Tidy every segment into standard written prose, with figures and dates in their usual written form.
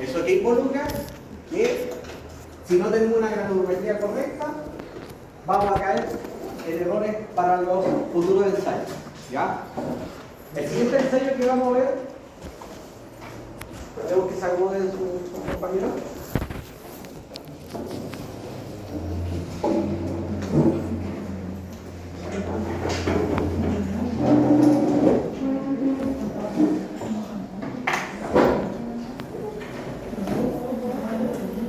¿Eso qué involucra? Que si no tenemos una granulometría correcta, vamos a caer en errores para los futuros ensayos. ¿Ya? El siguiente ensayo que vamos a ver, tenemos que se acomoden sus compañeros.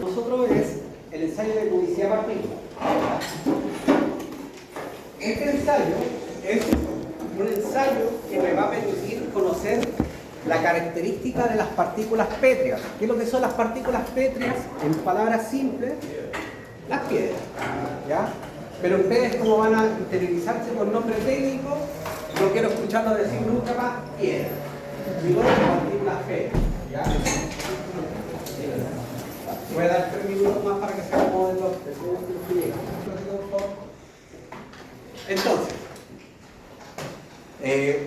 Nosotros es el ensayo de publicidad partícula. Este ensayo es un ensayo que me va a permitir conocer la característica de las partículas pétreas. ¿Qué es lo que son las partículas pétreas? En palabras simples, las piedras. ¿Ya? Pero ustedes, como van a interiorizarse con nombre técnico, no quiero escucharlo decir nunca más piedra. Digo partículas pétreas. ¿Ya? Voy a dar 3 minutos más para que se acomoden los. Entonces,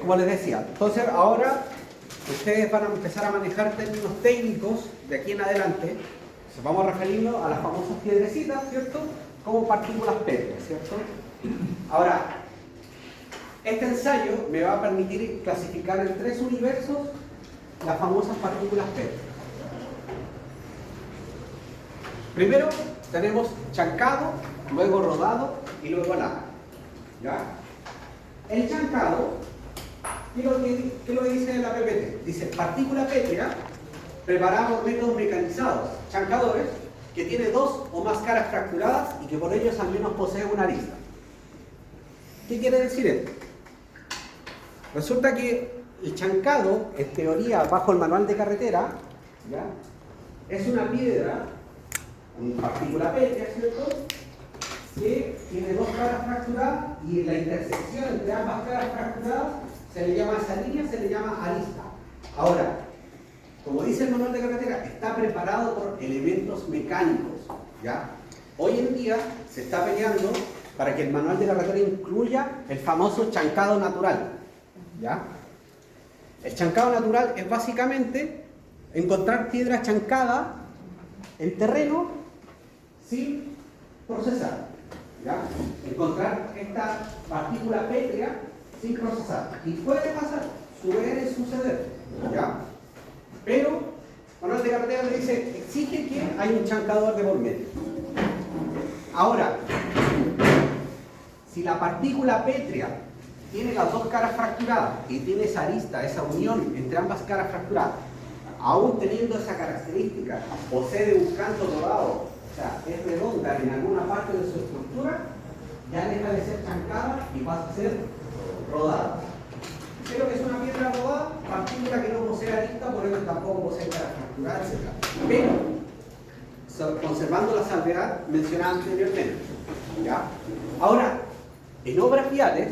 como les decía, ahora ustedes van a empezar a manejar términos técnicos de aquí en adelante. Vamos a referirnos a las famosas piedrecitas, ¿cierto? Como partículas pétreas, ¿cierto? Ahora, este ensayo me va a permitir clasificar en 3 universos las famosas partículas pétreas. Primero tenemos chancado, luego rodado y luego lana. ¿Ya? El chancado, ¿qué es lo que dice la PPT? Dice partícula pétrea preparada por métodos mecanizados, chancadores, que tiene 2 o más caras fracturadas y que por ellos al menos posee una arista. ¿Qué quiere decir esto? Resulta que el chancado, en teoría, bajo el manual de carretera, ¿ya? Es una piedra, una partícula pétrea, ¿cierto?, que tiene 2 caras fracturadas y la intersección entre ambas caras fracturadas se le llama, esa línea se le llama arista. Ahora, como dice el manual de carretera, está preparado por elementos mecánicos. ¿Ya? Hoy en día se está peleando para que el manual de carretera incluya el famoso chancado natural. ¿Ya? El chancado natural es básicamente encontrar piedra chancada en terreno sin procesar. ¿Ya? Encontrar esta partícula pétrea sin procesar. Y puede pasar, suele suceder. ¿Ya? Pero, el manual de carretera le dice, exige que hay un chancador de por medio. Ahora, si la partícula pétrea tiene las 2 caras fracturadas y tiene esa arista, esa unión entre ambas caras fracturadas, aún teniendo esa característica, posee un canto rodado, o sea, es redonda en alguna parte de su estructura, ya deja de ser chancada y pasa a ser rodada. Pero es una piedra rodada, partícula que no posee arista, por ende tampoco posee caras fracturadas, etc. Pero, conservando la salvedad mencionada anteriormente. ¿Ya? Ahora, en obras viales,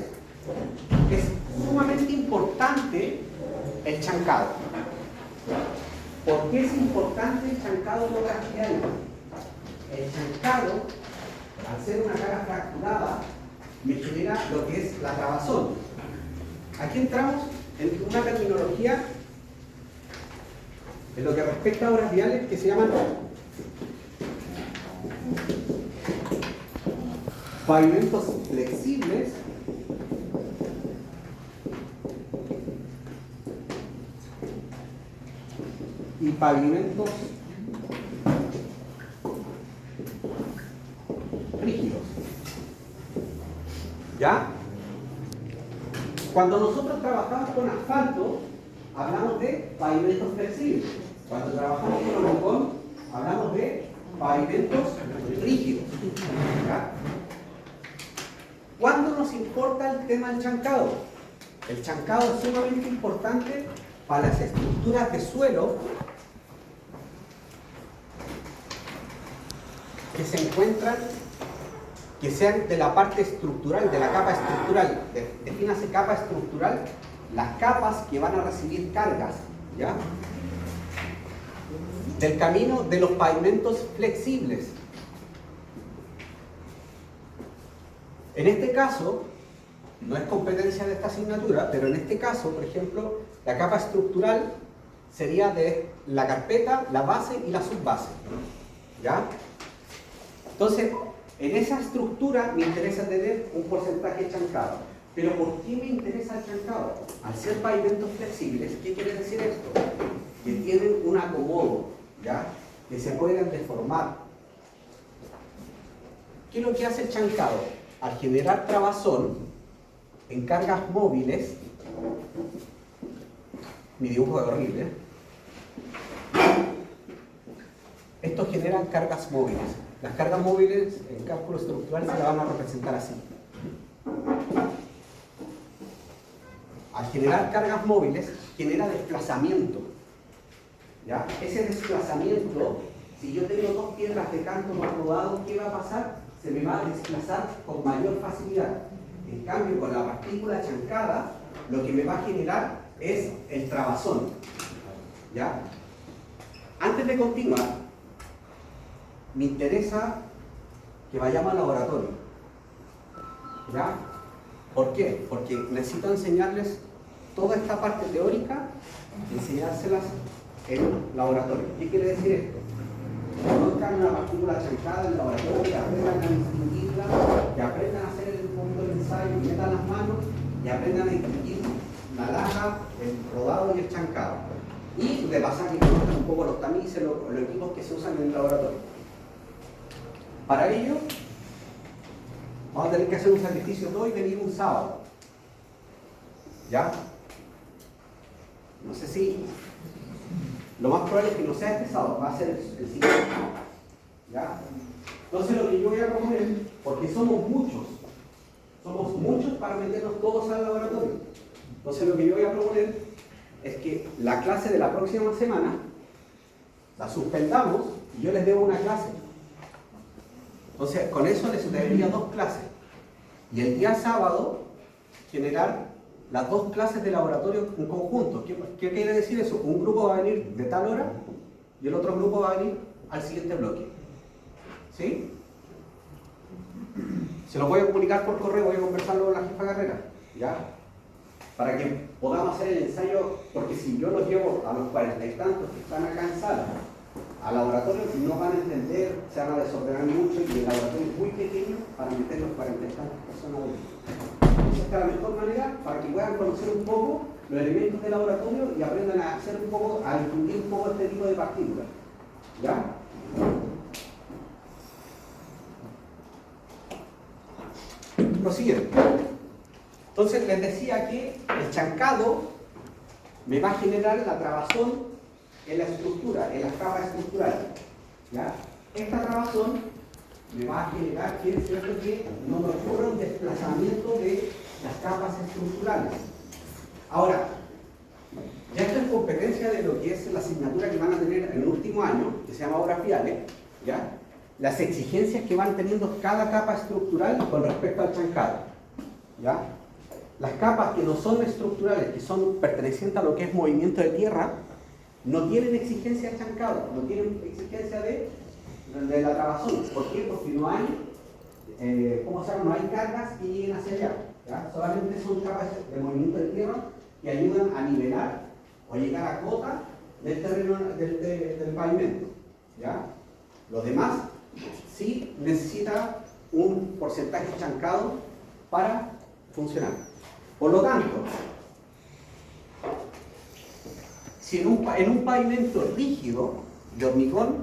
es sumamente importante el chancado. ¿Por qué es importante el chancado en obras viales? El chancado, al ser una cara fracturada, me genera lo que es la trabazón. Aquí entramos en una terminología en lo que respecta a obras viales que se llaman pavimentos flexibles y pavimentos rígidos. ¿Ya? Cuando nosotros trabajamos con asfalto, hablamos de pavimentos flexibles. Cuando trabajamos con hormigón, hablamos de pavimentos rígidos. ¿Ya? ¿Cuándo nos importa el tema del chancado? El chancado es sumamente importante para las estructuras de suelo que se encuentran, que sean de la parte estructural, de la capa estructural. Defínase capa estructural, las capas que van a recibir cargas, ¿ya? Del camino de los pavimentos flexibles. En este caso, no es competencia de esta asignatura, pero en este caso, por ejemplo, la capa estructural sería de la carpeta, la base y la subbase. ¿Ya? Entonces, en esa estructura me interesa tener un porcentaje chancado. Pero ¿por qué me interesa el chancado? Al ser pavimentos flexibles, ¿qué quiere decir esto? Que tienen un acomodo, ¿ya? Que se pueden deformar. ¿Qué es lo que hace el chancado? Al generar trabazón en cargas móviles, mi dibujo es horrible, ¿eh? Estos generan cargas móviles. Las cargas móviles en cálculo estructural se las van a representar así. Al generar cargas móviles, genera desplazamiento. ¿Ya? Ese desplazamiento, si yo tengo dos piedras de canto más rodados, ¿qué va a pasar? Se me va a desplazar con mayor facilidad. En cambio, con la partícula chancada, lo que me va a generar es el trabazón. ¿Ya? Antes de continuar, me interesa que vayamos al laboratorio. ¿Ya? ¿Por qué? Porque necesito enseñarles toda esta parte teórica, enseñárselas en laboratorio. ¿Qué quiere decir esto? Conozcan una partícula chancada en el laboratorio, que aprendan a distinguirla, que aprendan a hacer un poquito el ensayo, que metan las manos y aprendan a distinguir la laja, el rodado y el chancado. Y de pasar que conozcan un poco los tamices, los equipos que se usan en el laboratorio. Para ello, vamos a tener que hacer un sacrificio todo y venir un sábado. ¿Ya? No sé si... Lo más probable es que no sea este sábado, va a ser el siguiente. ¿Ya? Entonces lo que yo voy a proponer, porque somos muchos para meternos todos al laboratorio. Entonces lo que yo voy a proponer es que la clase de la próxima semana la suspendamos y yo les debo una clase. Entonces con eso les debería 2 clases. Y el día sábado generar las 2 clases de laboratorio en conjunto. ¿Qué quiere decir eso? Un grupo va a venir de tal hora y el otro grupo va a venir al siguiente bloque. ¿Sí? Se lo voy a comunicar por correo, voy a conversarlo con la jefa de carrera. ¿Ya? Para que podamos hacer el ensayo, porque si yo los llevo a los 40 y tantos que están acá en sala al laboratorio, no van a entender, se van a desordenar mucho y el laboratorio es muy pequeño para meter los 40 y tantas personas dentro. Esta es la mejor manera para que puedan conocer un poco los elementos del laboratorio y aprendan a hacer un poco, a difundir un poco este tipo de partículas. ¿Ya? Prosigue. Entonces les decía que el chancado me va a generar la trabazón en la estructura, en las capas estructurales. ¿Ya? Esta trabazón me va a generar, quiere decir que no me ocurra un desplazamiento de las capas estructurales. Ahora, ya esto es competencia de lo que es la asignatura que van a tener en el último año, que se llama obras viales, ¿ya? Las exigencias que van teniendo cada capa estructural con respecto al chancado. ¿Ya? Las capas que no son estructurales, que son pertenecientes a lo que es movimiento de tierra, no tienen exigencia de chancado, no tienen exigencia de la trabazón. ¿Por qué? Porque no hay, ¿cómo se llama? No hay cargas que lleguen hacia allá. ¿Ya? Solamente son capas de movimiento de tierra que ayudan a nivelar o llegar a cota del terreno del pavimento. ¿Ya? Los demás sí necesita un porcentaje chancado para funcionar. Por lo tanto, si en un pavimento rígido de hormigón,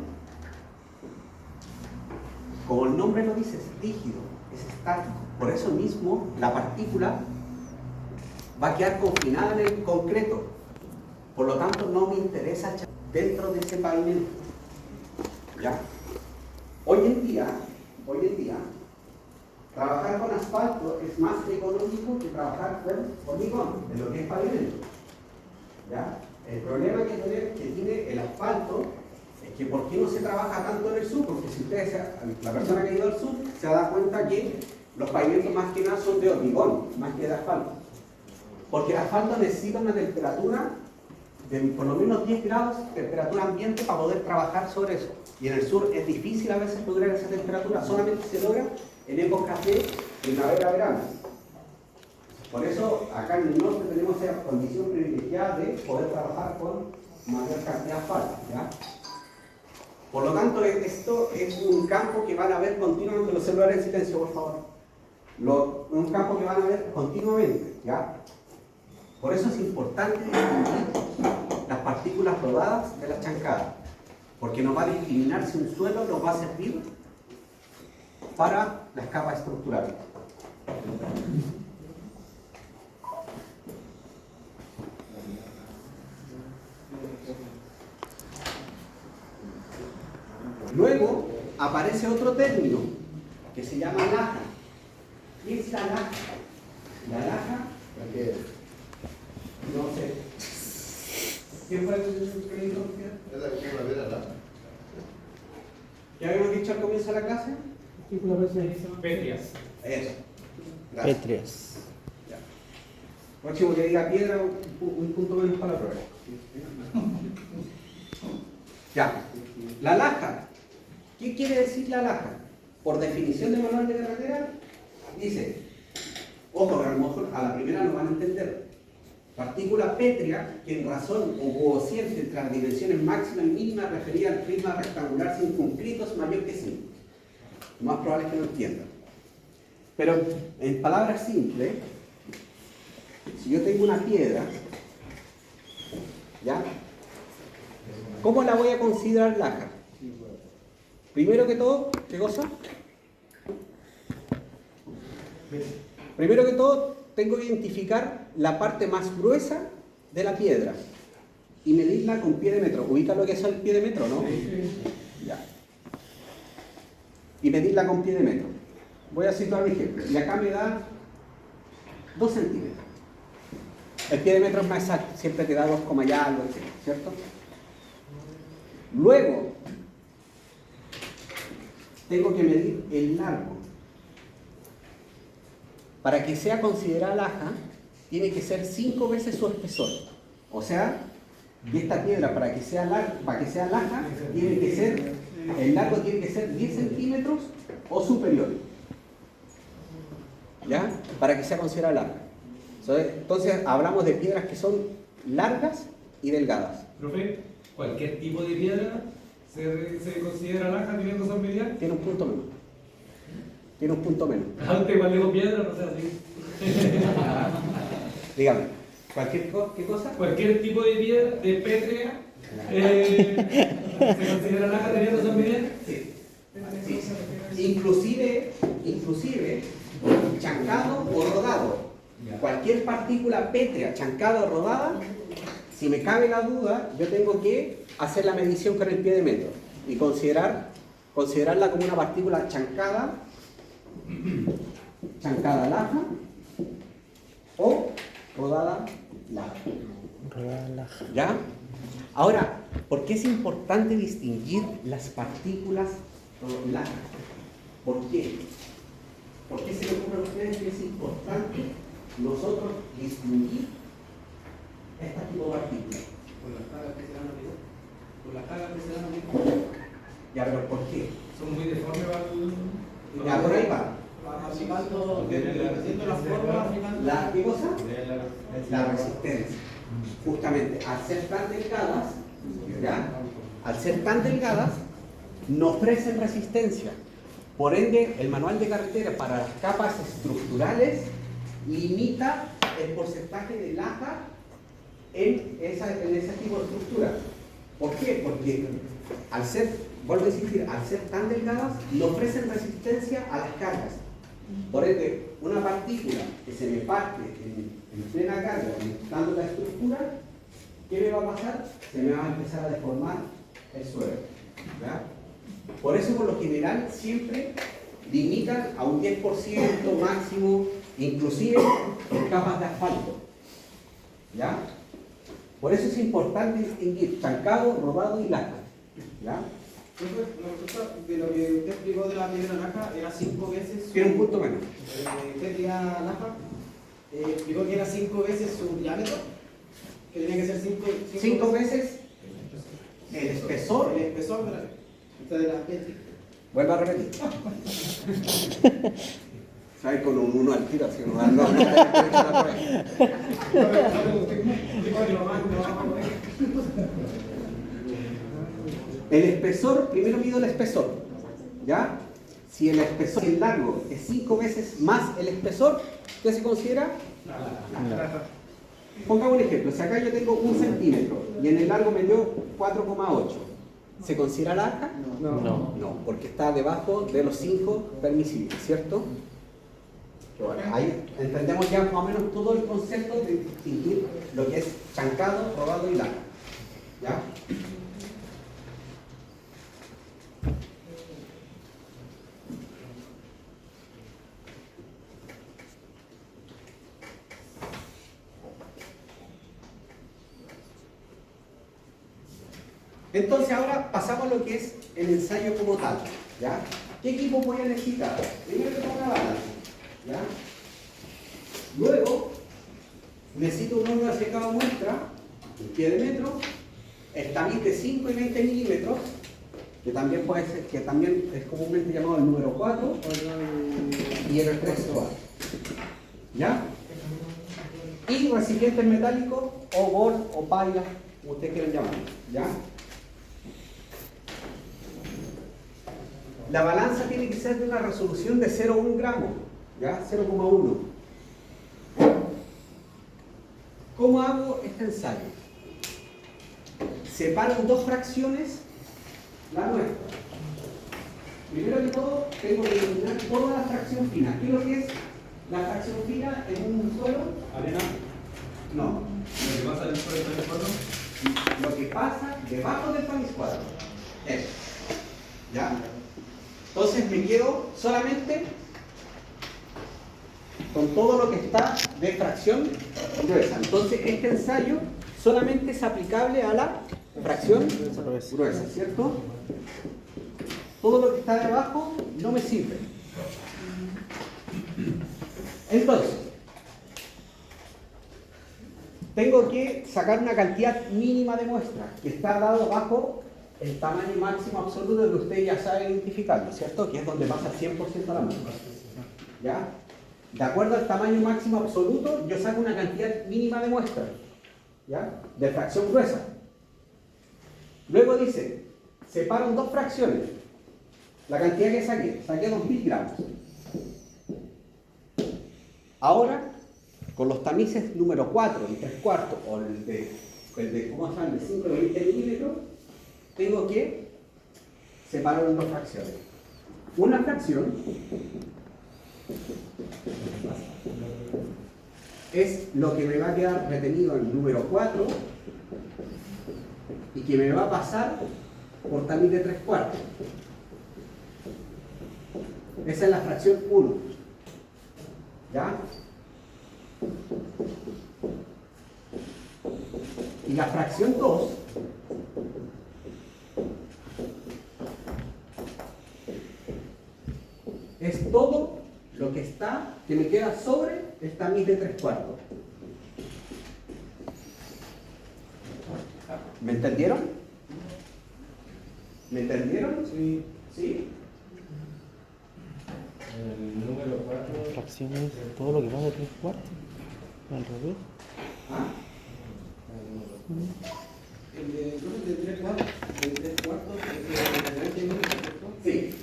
como el nombre lo dice, es rígido, es estático. Por eso mismo la partícula va a quedar confinada en el concreto. Por lo tanto, no me interesa dentro de ese pavimento. ¿Ya? Hoy en día, trabajar con asfalto es más económico que trabajar con hormigón, en lo que es pavimento. ¿Ya? El problema que tiene el asfalto es que ¿por qué no se trabaja tanto en el sur? Porque si ustedes, la persona que ha ido al sur, se da cuenta que los pavimentos más que nada son de hormigón, más que de asfalto. Porque el asfalto necesita una temperatura de por lo menos 10 grados, temperatura ambiente, para poder trabajar sobre eso. Y en el sur es difícil a veces lograr esa temperatura, solamente se logra en épocas de primavera-verano. Por eso acá en el norte tenemos esa condición privilegiada de poder trabajar con mayor cantidad de asfalto, ¿ya? Por lo tanto, esto es un campo que van a ver continuamente. Los celulares en silencio, por favor. Un campo que van a ver continuamente, ¿ya? Por eso es importante distinguir las partículas rodadas de las chancadas, porque nos va a discriminar si un suelo nos va a servir para las capas estructurales. Luego aparece otro término que se llama laja. ¿Qué es la laja? La laja, no sé. ¿Quién fue el que le dijo? ¿Ya habíamos dicho al comienzo de la clase? Pétreas. Eso. Gracias. Pétreas. Ya. Próximo que diga piedra, un punto menos para la prueba. Ya. La laja. ¿Qué quiere decir la laja? Por definición de manual de carretera, dice, ojo, a lo mejor a la primera no van a entender. Partícula pétrea que en razón o cociente entre las dimensiones máxima y mínima referida al prisma rectangular circunscrito es mayor que 5. Lo más probable es que no entiendan. Pero en palabras simples, si yo tengo una piedra, ¿ya? ¿Cómo la voy a considerar laja? Primero que todo, ¿qué cosa? Primero que todo, tengo que identificar la parte más gruesa de la piedra y medirla con pie de metro. ¿Ubica lo que es el pie de metro, no? Ya. Y medirla con pie de metro. Voy a situar un ejemplo. Y acá me da 2 centímetros. El pie de metro es más exacto, siempre te da 2, y algo, ¿cierto? Luego, tengo que medir el largo. Para que sea considerada laja, tiene que ser 5 veces su espesor. O sea, y esta piedra para que sea laja, tiene que ser, el largo tiene que ser 10 centímetros o superior. ¿Ya? Para que sea considerada laja. Entonces, hablamos de piedras que son largas y delgadas. Profe, ¿cualquier tipo de piedra se considera laja teniendo esa medida? Tiene un punto menos. Tiene un punto menos. Antes igual digo piedra, no sé así. Dígame, ¿qué cosa? Cualquier tipo de piedra, de pétrea, ¿se considera laja teniendo esa medida? Sí. Sí. Inclusive, chancado o rodado. Cualquier partícula pétrea, chancada o rodada, si me cabe la duda, yo tengo que hacer la medición con el pie de metro y considerarla como una partícula chancada laja o rodada laja. ¿Ya? Ahora, ¿por qué es importante distinguir las partículas lajas? ¿Por qué? ¿Por qué se le ocurre a ustedes que es importante nosotros distinguir este tipo de partículas? Por las cargas que se dan a medir. Por las cargas que se dan a medir. Ya, pero ¿por qué? Son muy deformes para el... Ya, por ahí va. Aplicando, dependiendo de la forma, aplicando. ¿Qué cosa? La resistencia. Justamente, al ser tan delgadas, ¿ya? Al ser tan delgadas, no ofrecen resistencia. Por ende, el manual de carretera para las capas estructurales limita el porcentaje de laja en ese tipo de estructura. ¿Por qué? Porque al ser, vuelvo a insistir, al ser tan delgadas, no ofrecen resistencia a las cargas. Por ende, una partícula que se me parte en plena carga, conectando la estructura, ¿qué me va a pasar? Se me va a empezar a deformar el suelo. ¿Verdad? Por eso, por lo general, siempre limitan a un 10% máximo, inclusive en capas de asfalto. ¿Ya? Por eso es importante distinguir chancado, rodado y laja. ¿Ya? De lo que usted explicó de la piedra laja era 5 veces. Tiene un punto menos. Pétrea laja explicó que era 5 veces su diámetro, que tenía que ser 5 veces el espesor. el espesor de la pétrea. Vuelvo a repetir. ¿Sabes? Con un 1 al tiro, así, no, el espesor, primero mido el espesor, ¿ya? Si el espesor, el largo es 5 veces más el espesor, ¿qué se considera? Pongamos un ejemplo, si acá yo tengo 1 centímetro y en el largo me dio 4,8, ¿se considera larga? No. No, porque está debajo de los 5 permisibles, ¿cierto? Bueno, ahí entendemos ya más o menos todo el concepto de distinguir lo que es chancado, rodado y larga. ¿Ya? Entonces ahora pasamos a lo que es el ensayo como tal. ¿Ya? ¿Qué equipo voy a necesitar? Primero tengo una balanza. ¿Ya? Luego necesito un horno hacia cada muestra, un pie de metro, el tamiz de 5 y 20 milímetros, que también puede ser, que también es comúnmente llamado el número 4 y el 3 toal. ¿Ya? Y recipientes metálicos o bol o palla, como ustedes quieran llamarlo. ¿Ya? La balanza tiene que ser de una resolución de 0,1 gramos, ¿ya? 0,1. ¿Cómo hago este ensayo? Separo en 2 fracciones la muestra. Primero que todo, tengo que eliminar toda la fracción fina. ¿Qué es lo que es la fracción fina en un suelo? ¿Arena? No. ¿Lo que pasa después del tamiz cuadro? Lo que pasa debajo del tamiz cuadro. Eso. ¿Ya? Entonces me quedo solamente con todo lo que está de fracción gruesa. Entonces este ensayo solamente es aplicable a la fracción gruesa, ¿cierto? Todo lo que está de abajo no me sirve. Entonces, tengo que sacar una cantidad mínima de muestra que está dado bajo el tamaño máximo absoluto que usted ya sabe identificarlo, ¿cierto? Que es donde pasa 100% a la muestra. ¿Ya? De acuerdo al tamaño máximo absoluto, yo saco una cantidad mínima de muestra, ¿ya? De fracción gruesa. Luego dice, separo en 2 fracciones. La cantidad que saqué 2000 gramos. Ahora, con los tamices número 4 y 3/4, o el de ¿cómo se llama? El de 5 y 20 milímetros, tengo que separar en 2 fracciones. Una fracción es lo que me va a quedar retenido en el número 4 y que me va a pasar por tamiz de 3/4. Esa es la fracción 1. ¿Ya? Y la fracción 2 es todo lo que está, que me queda sobre el tamiz de 3/4. ¿Me entendieron? ¿Me entendieron? Sí. ¿Sí? El número 4. Fracciones, todo lo que va de 3/4. Al revés. ¿Ah? El de 3 cuartos, de 3 cuartos, de 20 minutos, ¿cierto? Sí.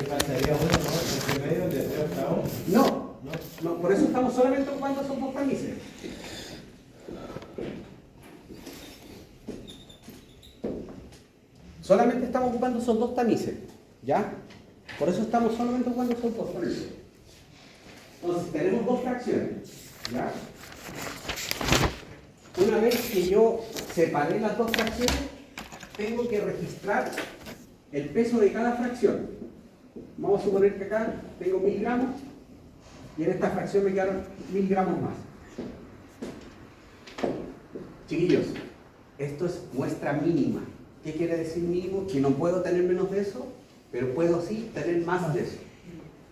Pasaría uno, ¿no? ¿En medio de 3 octavos? No, por eso estamos solamente ocupando esos 2 tamices. Solamente estamos ocupando esos 2 tamices, ¿ya? Por eso estamos solamente ocupando esos 2 tamices. Entonces, tenemos 2 fracciones, ¿ya? Una vez que yo separé las 2 fracciones, tengo que registrar el peso de cada fracción. Vamos a suponer que acá tengo 1000 gramos y en esta fracción me quedaron 1000 gramos más. Chiquillos, esto es muestra mínima. ¿Qué quiere decir mínimo? Que no puedo tener menos de eso, pero puedo sí tener más de eso.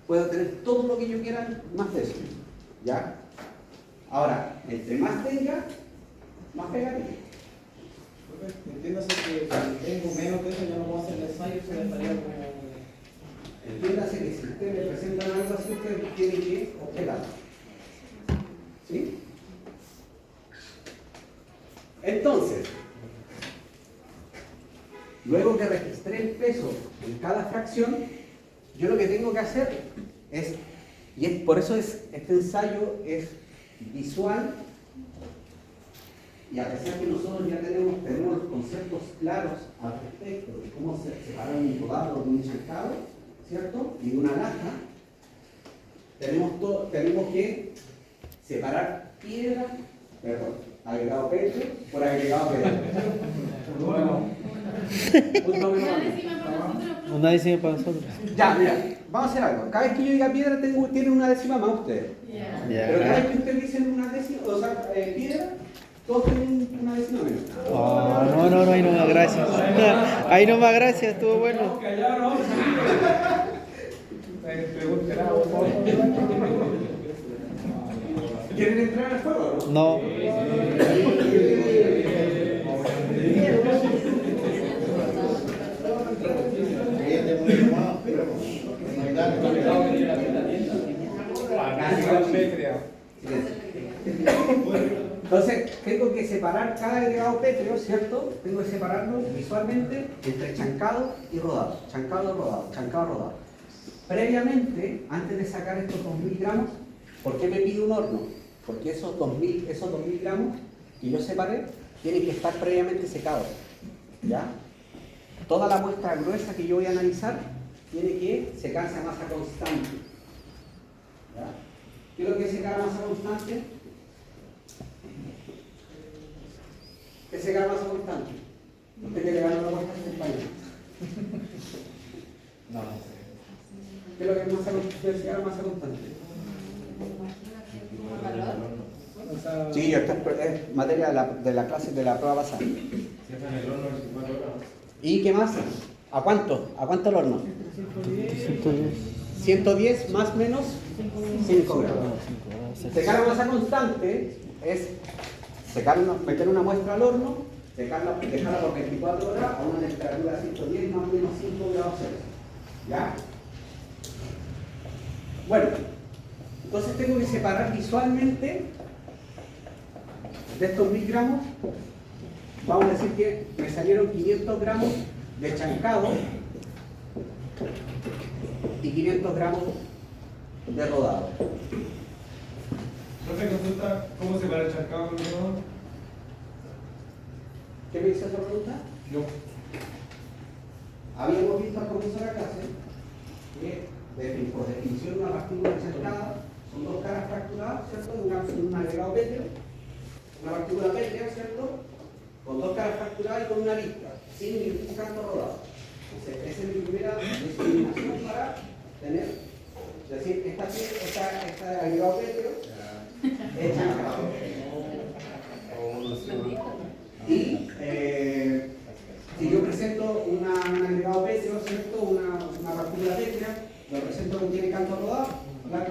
Puedo tener todo lo que yo quiera más de eso. ¿Ya? Ahora, entre más tenga, más pegaría. Entiéndase que si tengo menos de eso ya no puedo hacer el ensayo, se me estaría como... Entiéndase Luego que registré el peso en cada fracción, yo lo que tengo que hacer es, por eso este ensayo es visual, y a pesar que nosotros ya tenemos los conceptos claros al respecto de cómo se separa un rodado de un chancado, ¿cierto? Y de una laja, tenemos que separar agregado pecho por agregado pecho. Una décima para nosotros. Ya, mira, vamos a hacer algo. Cada vez que yo diga piedra, tienen una décima más ustedes. Pero cada vez que ustedes dicen una décima, o sea, piedra, todos tienen una décima menos. Oh, no, ahí nomás, gracias. Ahí nomás, gracias, estuvo bueno. ¿Quieren entrar al juego o no? No. Entonces, tengo que separar cada agregado pétreo, ¿cierto? Tengo que separarlo visualmente entre chancado y rodado. Chancado, rodado, chancado, rodado. Previamente, antes de sacar estos 2000 gramos, ¿por qué me pide un horno? Porque esos 2000 gramos que yo separé tienen que estar previamente secados. ¿Ya? Toda la muestra gruesa que yo voy a analizar tiene que secarse a masa constante. ¿Ya? ¿Qué es lo que es secar a masa constante? ¿Qué es secar a masa constante? Usted que le ganó la muestra en España. No. ¿Qué es lo que es secar a masa constante? Sí, esta es materia de la clase de la prueba pasada. ¿Y qué más? ¿A cuánto? ¿A cuánto el horno? 110 más menos 5 grados. Secar a masa constante es meter una muestra al horno, dejarla por 24 horas a una temperatura de 110 más menos 5 grados Celsius. ¿Ya? Bueno, entonces tengo que separar visualmente de estos 1000 gramos. Vamos a decir que me salieron 500 gramos de chancado y 500 gramos de rodado. ¿No se consulta cómo separar el chancado con el rodado? ¿Qué me dice esa pregunta? No. Habíamos visto al comienzo de la clase que, por definición, una partícula chancada son dos caras fracturadas, ¿cierto? Un agregado pétreo, una partícula pétrea, ¿cierto? Con dos caras fracturadas y con una arista, sin ningún canto rodado. Entonces, esa es mi primera discriminación para tener, es decir, esta agregado pétreo es chancado. Y si yo presento un agregado pétreo, ¿cierto? Una partícula pétrea, lo presento que tiene canto rodado, la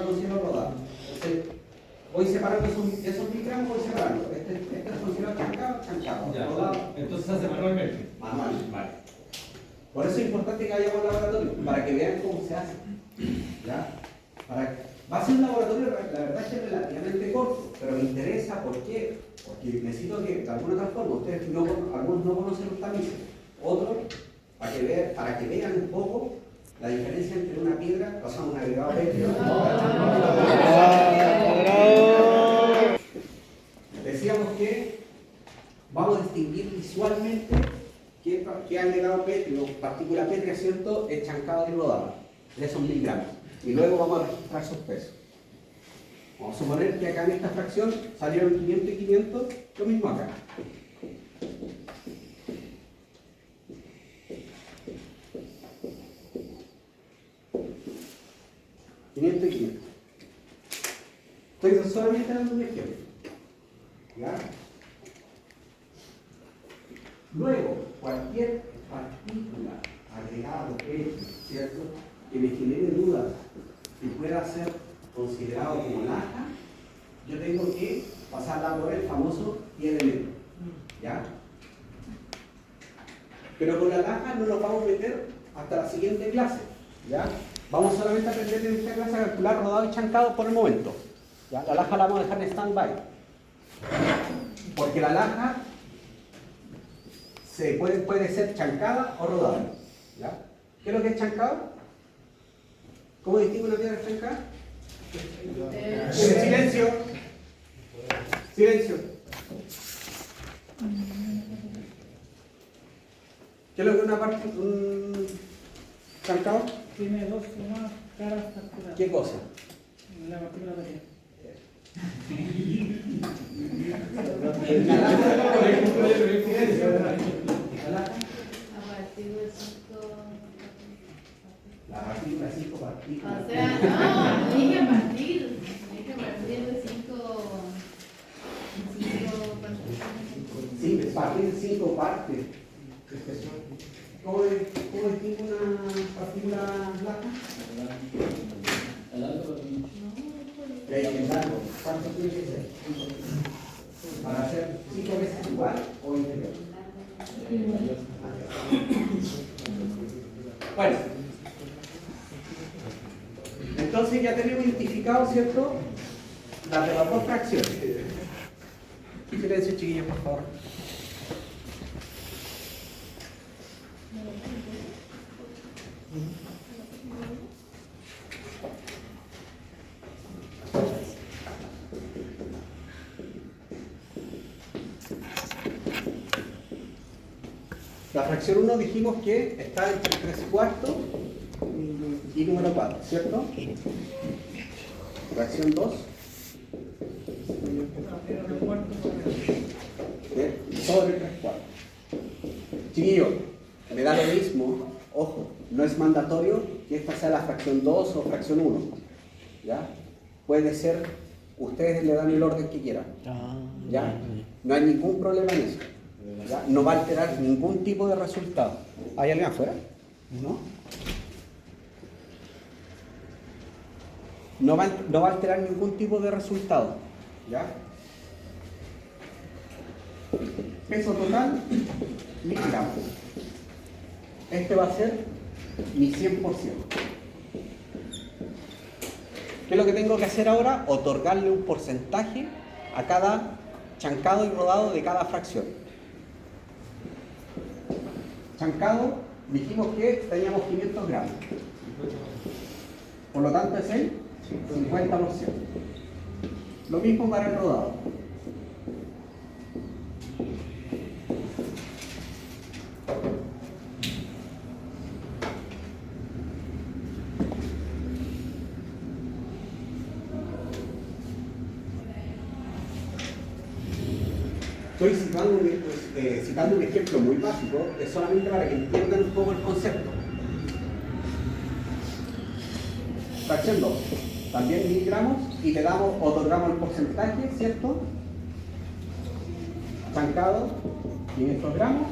considero rodada. Entonces, voy separando esos 1000 gramos, voy separando. Este es considerado chancado, Ya, rodado. entonces se hace manualmente. Manual, vale. Por eso es importante que vayamos al laboratorio, para que vean cómo se hace. ¿Ya? Va a ser un laboratorio, la verdad es que es relativamente corto, pero me interesa, ¿por qué? Porque necesito que, de alguna otra forma, algunos no conocen los tamices, otros, para que vean un poco la diferencia entre una piedra, o sea, un agregado pétreo. Decíamos que vamos a distinguir visualmente qué agregado pétreo, partícula pétrea, ¿cierto?, es chancado y rodado, de esos 1000 gramos. Y luego vamos a registrar sus pesos. Vamos a suponer que acá en esta fracción salieron 500 y 500, lo mismo acá. Estoy solamente dando un ejemplo. ¿Ya? Luego, cualquier partícula, agregado, ¿cierto?, que me genere dudas y pueda ser considerado como laja, yo tengo que pasarla por el famoso pie de metro. ¿Ya? Pero con la laja no nos vamos a meter hasta la siguiente clase. ¿Ya? Vamos solamente a aprender en esta clase a calcular rodado y chancado por el momento. ¿Ya? La laja la vamos a dejar en stand-by. Porque la laja puede ser chancada o rodada. ¿Ya? ¿Qué es lo que es chancado? ¿Cómo distingue una piedra chancada? Silencio. Silencio. ¿Qué es lo que es una parte, un chancado? Tiene dos o más caras fracturadas. ¿Qué cosa? La partícula pequeña. A partir de 5. La partícula 5 O partículas. sea, no, dije a partir. Dije a partir de 5. 5 partículas. Sí, partir de 5 partes. ¿Cómo distingue una partícula blanca? El largo. ¿Cuánto tiene que ser? ¿Para hacer 5 veces igual o inferior? Bueno, entonces ya tenemos identificado, ¿cierto? Las de las dos fracciones. Silencio, chiquillos, por favor. La fracción 1 dijimos que está entre 3/4 y número 4, ¿cierto? Fracción 2. Sobre 3/4. Chiquillo, me da lo mismo, ojo, no es mandatorio que esta sea la fracción 2 o fracción 1. ¿Ya? Puede ser, ustedes le dan el orden que quieran. ¿Ya? No hay ningún problema en eso. ¿Ya? No va a alterar ningún tipo de resultado. ¿Hay alguien afuera? ¿No? No va a alterar ningún tipo de resultado. ¿Ya? Peso total, 1000 gramos. Este va a ser mi 100%. ¿Qué es lo que tengo que hacer ahora? Otorgarle un porcentaje a cada chancado y rodado de cada fracción. Chancado, dijimos que teníamos 500 gramos. Por lo tanto es el 50%. Lo mismo para el rodado. Estoy citando un ejemplo muy básico, es solamente para que entiendan un poco el concepto. Fracción 2, también 1000 gramos y le otorgamos el porcentaje, ¿cierto? Chancado, 500 gramos,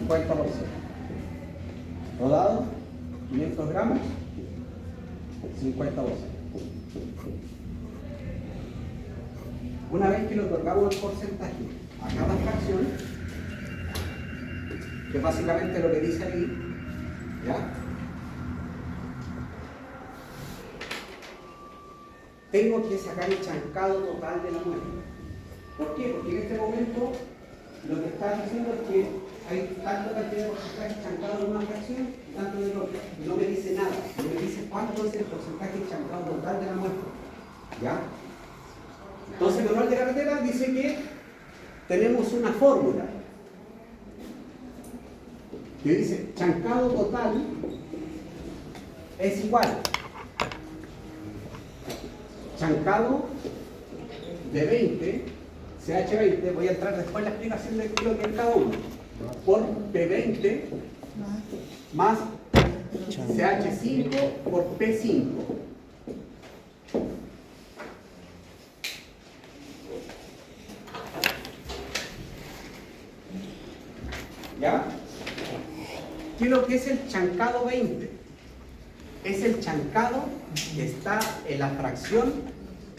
50%. Rodado, 500 gramos, 50%. Una vez que le otorgamos el porcentaje a cada fracción, que es básicamente lo que dice ahí, ¿ya? Tengo que sacar el chancado total de la muestra. ¿Por qué? Porque en este momento lo que está diciendo es que hay tanta cantidad de porcentaje chancado en una fracción y tanto en otra. No me dice nada, no me dice cuánto es el porcentaje chancado total de la muestra. ¿Ya? Entonces el manual de carretera dice que tenemos una fórmula que dice chancado total es igual chancado de 20 CH20, voy a entrar después en la explicación de lo que es cada uno, por P20 más CH5 por P5. ¿Ya? ¿Qué es lo que es el chancado 20? Es el chancado que está en la fracción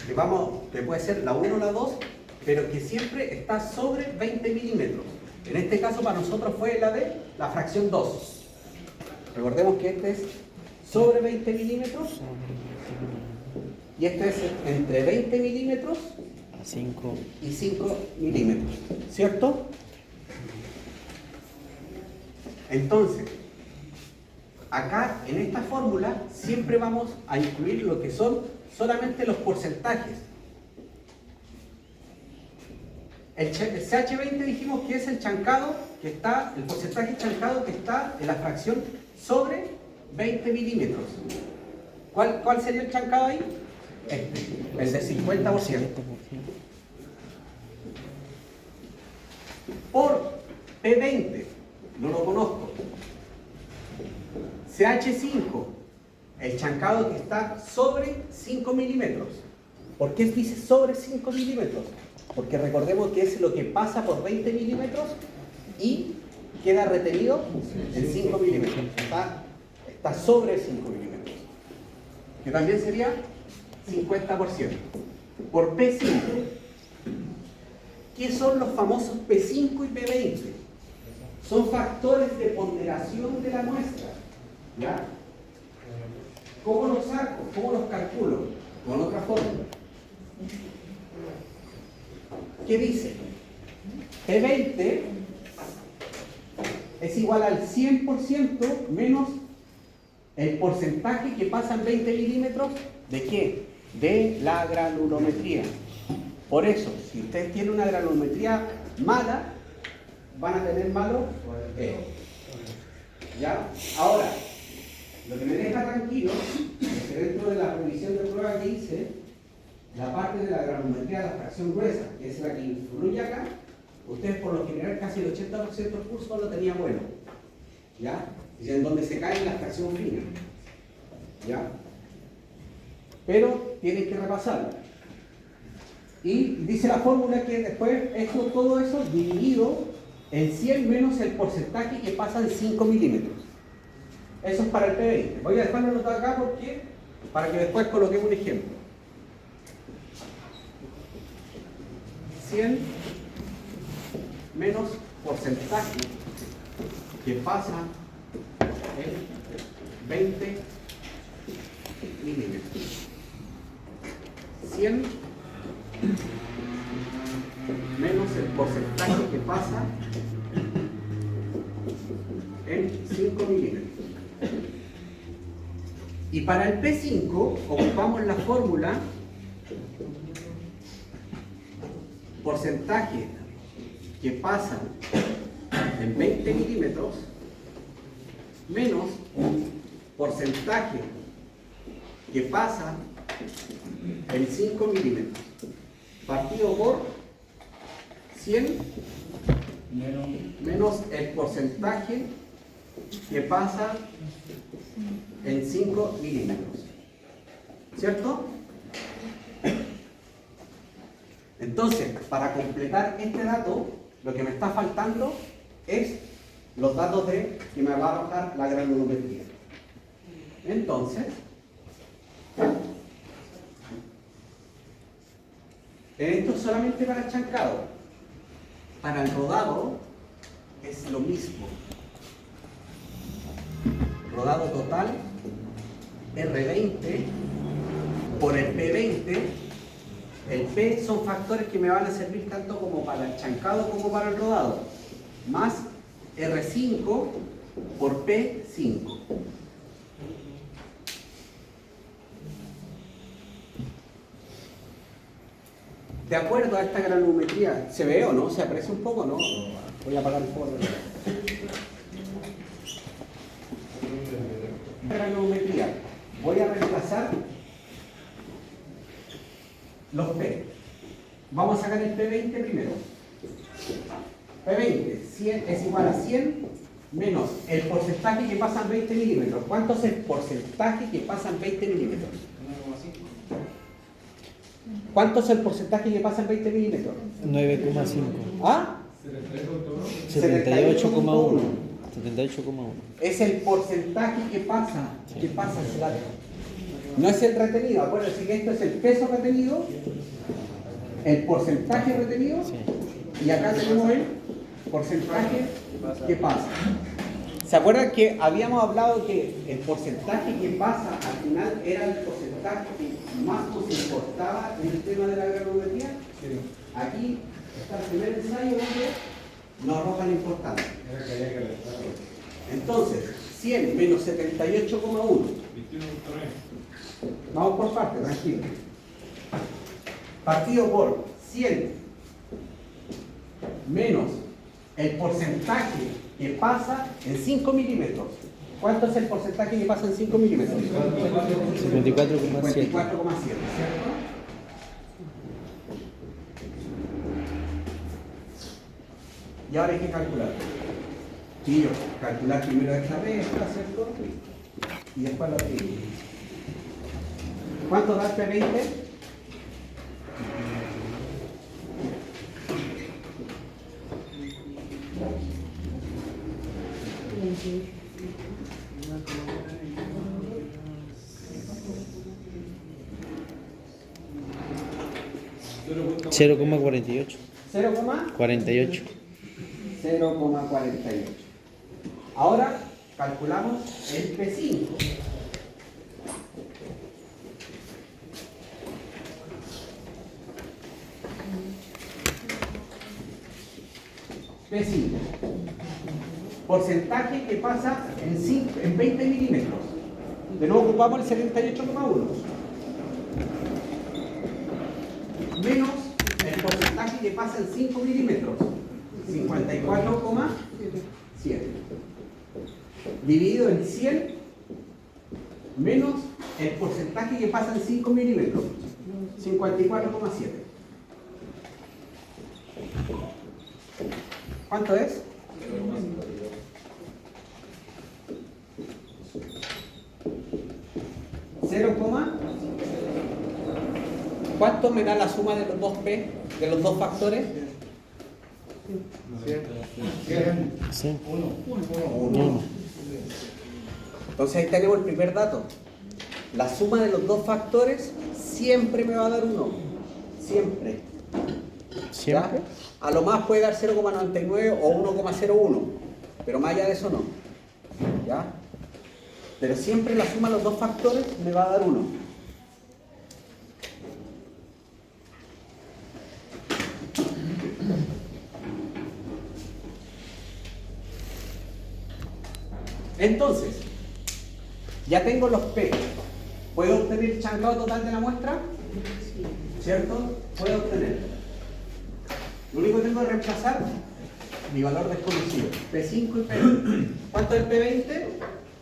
que puede ser la 1 o la 2, pero que siempre está sobre 20 milímetros. En este caso para nosotros fue la fracción 2. Recordemos que este es sobre 20 milímetros y este es entre 20 milímetros A 5. y 5 milímetros, ¿cierto? Entonces, acá en esta fórmula siempre vamos a incluir lo que son solamente los porcentajes. El CH20 dijimos que es el chancado que está, el porcentaje chancado que está en la fracción sobre 20 milímetros. ¿Cuál sería el chancado ahí? El de 50%. Por P20, no lo conozco. CH5, el chancado que está sobre 5 milímetros. ¿Por qué dice sobre 5 milímetros? Porque recordemos que es lo que pasa por 20 milímetros y queda retenido en 5 milímetros. Está sobre 5 milímetros. Que también sería 50%. Por P5. ¿Qué son los famosos P5 y P20? Son factores de ponderación de la muestra. ¿Ya? ¿Cómo los saco? ¿Cómo los calculo? Con otra fórmula. ¿Qué dice? P20 es igual al 100% menos el porcentaje que pasa en 20 milímetros ¿de qué? De la granulometría. Por eso, si ustedes tienen una granulometría mala, van a tener malo E. ¿Ya? Ahora, lo que me deja tranquilo es que dentro de la revisión de prueba que hice, la parte de la granulometría de la fracción gruesa, que es la que influye acá, ustedes por lo general casi el 80% del curso lo tenía bueno. ¿Ya? Y en donde se cae la fracción fina. ¿Ya? Pero tienen que repasarlo. Y dice la fórmula que después todo eso dividido en 100 menos el porcentaje que pasa en 5 milímetros. Eso es para el P20. Voy a dejarlo anotado acá porque para que después coloquemos un ejemplo. 100 menos porcentaje que pasa en 20 milímetros. 100 menos el porcentaje que pasa en 5 milímetros. Y para el P5 ocupamos la fórmula porcentaje que pasa en 20 milímetros menos porcentaje que pasa en 5 milímetros partido por 100 menos el porcentaje que pasa en 5 milímetros. ¿Cierto? Entonces, para completar este dato, lo que me está faltando es los datos que me va a arrojar la granulometría. Entonces, esto es solamente para el chancado. Para el rodado es lo mismo. Rodado total R20 por el P20. El P son factores que me van a servir tanto como para el chancado como para el rodado. Más R5 por P5. De acuerdo a esta granulometría, ¿se ve o no? ¿Se aprecia un poco o no? Voy a apagar el fuego. Granulometría. Voy a reemplazar los P. Vamos a sacar el P20 primero. P20 100 es igual a 100 menos el porcentaje que pasa en 20 milímetros. ¿Cuánto es el porcentaje que pasa en 20 milímetros? ¿Cuánto es el porcentaje que pasa en 20 milímetros? 9,5. ¿Ah? 78,1. 78,1. Es el porcentaje que pasa, no es el retenido. Acuérdense que esto es el peso retenido, el porcentaje retenido, y acá tenemos el porcentaje que pasa. ¿Se acuerdan que habíamos hablado que el porcentaje que pasa al final era el porcentaje que más nos importaba en el tema de la granulometría? Sí. Aquí está el primer ensayo donde nos arroja la importancia. Entonces, 100 menos 78,1. Vamos por partes, tranquilo. Partido por 100 menos el porcentaje que pasa en 5 milímetros. ¿Cuánto es el porcentaje que pasa en 5 milímetros? 54,7. 54,7, ¿cierto? Y ahora hay que calcular. Sí, calcular primero esta resta, ¿cierto? Y después la P20. ¿Cuánto da el P20? Cero coma 48. 0,48. 0,48. Ahora calculamos el P5. P5. Porcentaje que pasa en 20 milímetros. De nuevo ocupamos el 78,1. Menos el porcentaje que pasa en 5 milímetros. 54,7. Dividido en 100 menos el porcentaje que pasa en 5 milímetros. 54,7. ¿Cuánto es? 0, ¿cuánto me da la suma de los dos P, de los dos factores? Sí. 1. Entonces ahí tenemos el primer dato. La suma de los dos factores siempre me va a dar 1. Siempre. ¿Siempre? ¿Ya? A lo más puede dar 0,99 o 1,01. Pero más allá de eso no. ¿Ya? Pero siempre la suma de los dos factores me va a dar 1. Entonces, ya tengo los P. ¿Puedo obtener el chancado total de la muestra? ¿Cierto? Puedo obtenerlo. Lo único que tengo que reemplazar, mi valor desconocido. P5 y P20. ¿Cuánto es el P20?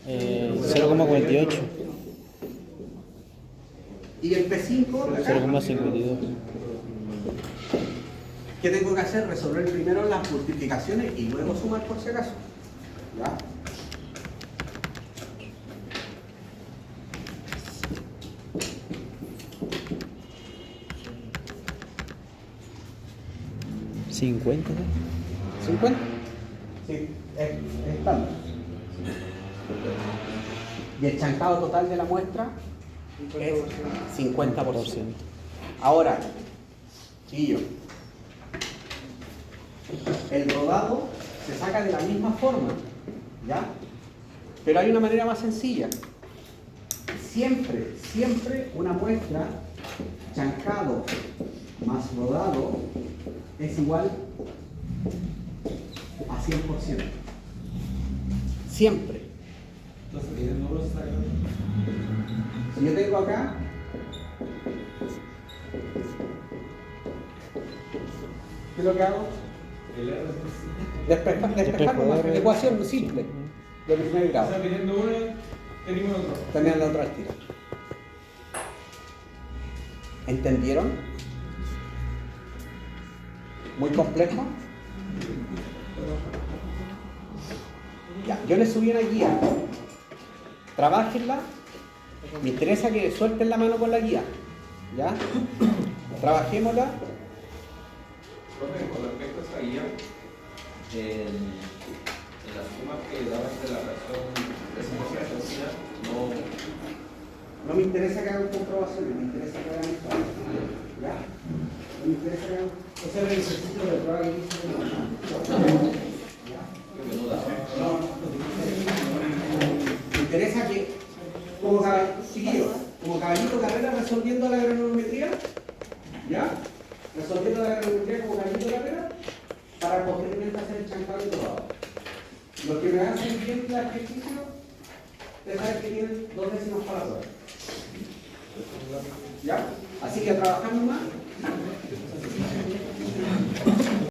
0,48. ¿Y el P5? 0,52. ¿Qué tengo que hacer? Resolver primero las multiplicaciones y luego sumar por si acaso. ¿Ya? ¿50? 50. Sí, es estándar. Y el chancado total de la muestra es 50%. Ahora, chillo, el rodado se saca de la misma forma, ¿ya? Pero hay una manera más sencilla. Siempre, siempre una muestra chancado más rodado es igual a 100%. Siempre. Entonces, ¿tienes números sacados? Si yo tengo acá, ¿qué es lo que hago? El R Despejar nomás, ecuación simple de primer o sea, grado. teniendo uno, tenemos otro. Tenían la otra al tiro. ¿Entendieron? ¿Muy complejo? Ya, yo les subí una guía. Trabájenla. Me interesa que suelten la mano con la guía. ¿Ya? Trabajémosla. Profe, con respecto a esa guía, en las sumas que dabas de la razón reciprocidad, No me interesa que hagan comprobaciones, me interesa que hagan esto. ¿Ya? No me interesa que hagan. Ese es el ejercicio de prueba que hice. Me interesa que, como caballito Carrera resolviendo la granulometría, ¿ya? Resolviendo la granulometría como caballito Carrera, para posteriormente hacer el chancado y todo. Los que me hacen bien el ejercicio, ustedes saben que tienen 2 décimas para poder. ¿Ya? Así que trabajando más,